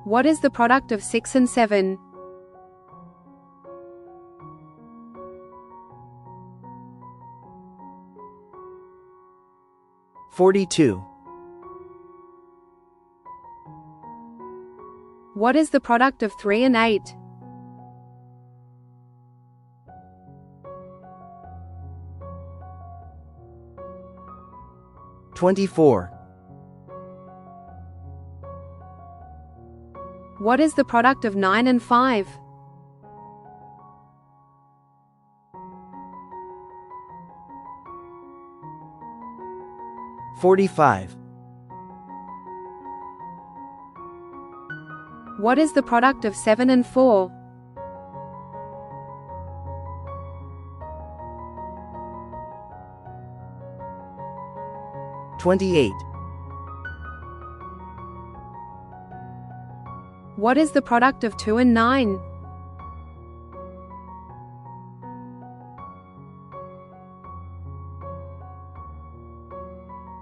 What is the product of 6 and 7? $42. What is the product of 3 and 8? $24. What is the product of 9 and 5? $45. What is the product of 7 and 4? $28. What is the product of 2 and 9?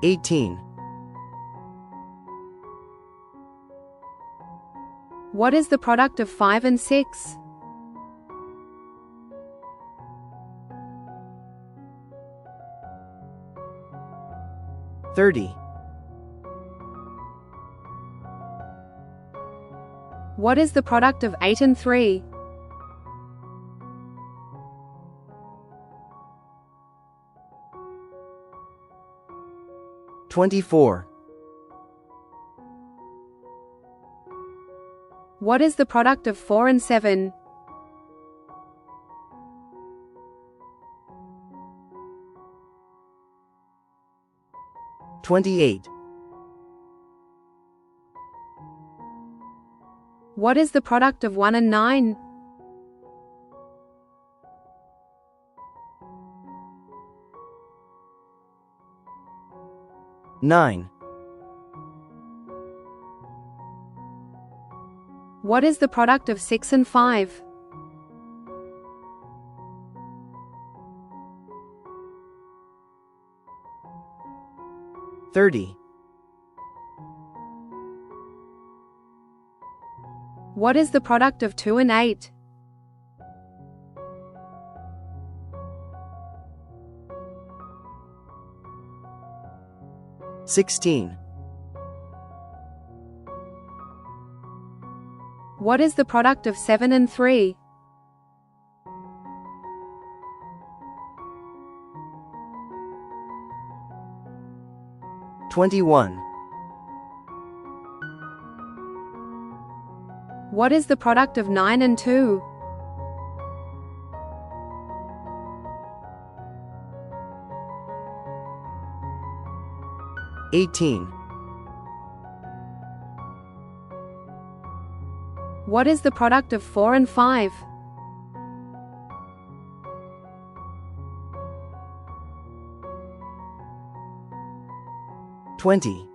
$18. What is the product of 5 and 6? $30. What is the product of 8 and 3? $24. What is the product of 4 and 7? $28. What is the product of 1 and 9? $9. What is the product of 6 and 5? $30. What is the product of 2 and 8? $16. What is the product of 7 and 3? $21. What is the product of 9 and 2? $18. What is the product of 4 and 5? $20.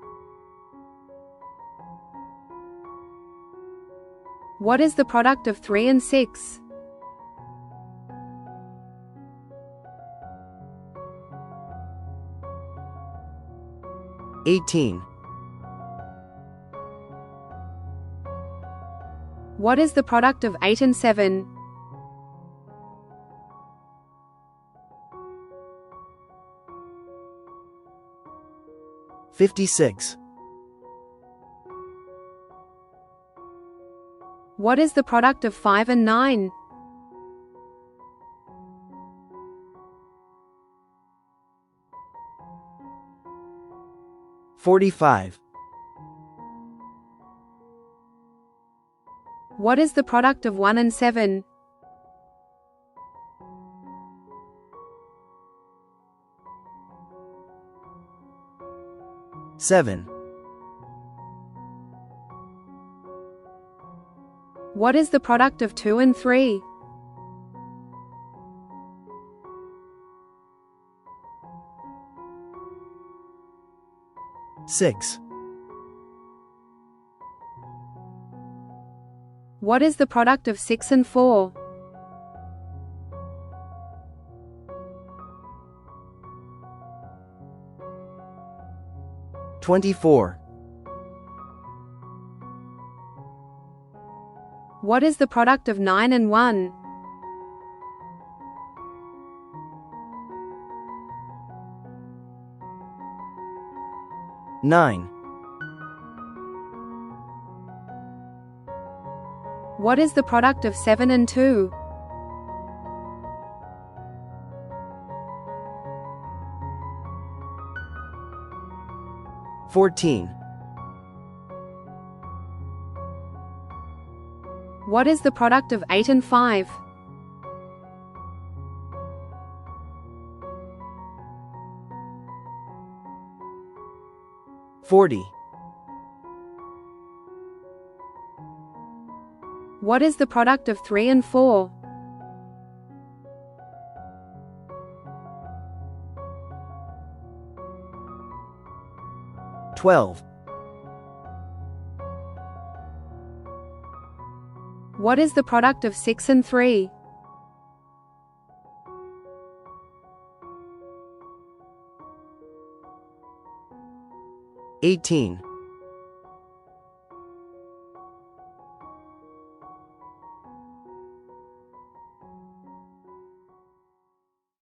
What is the product of 3 and 6? $18. What is the product of 8 and 7? $56. What is the product of 5 and 9? $45. What is the product of 1 and 7? $7. What is the product of 2 and 3? $6. What is the product of 6 and 4? $24. What is the product of 9 and 1? Nine. What is the product of 7 and 2? Fourteen. What is the product of 8 and 5? 40. What is the product of 3 and 4? 12. What is the product of 6 and 3? 18.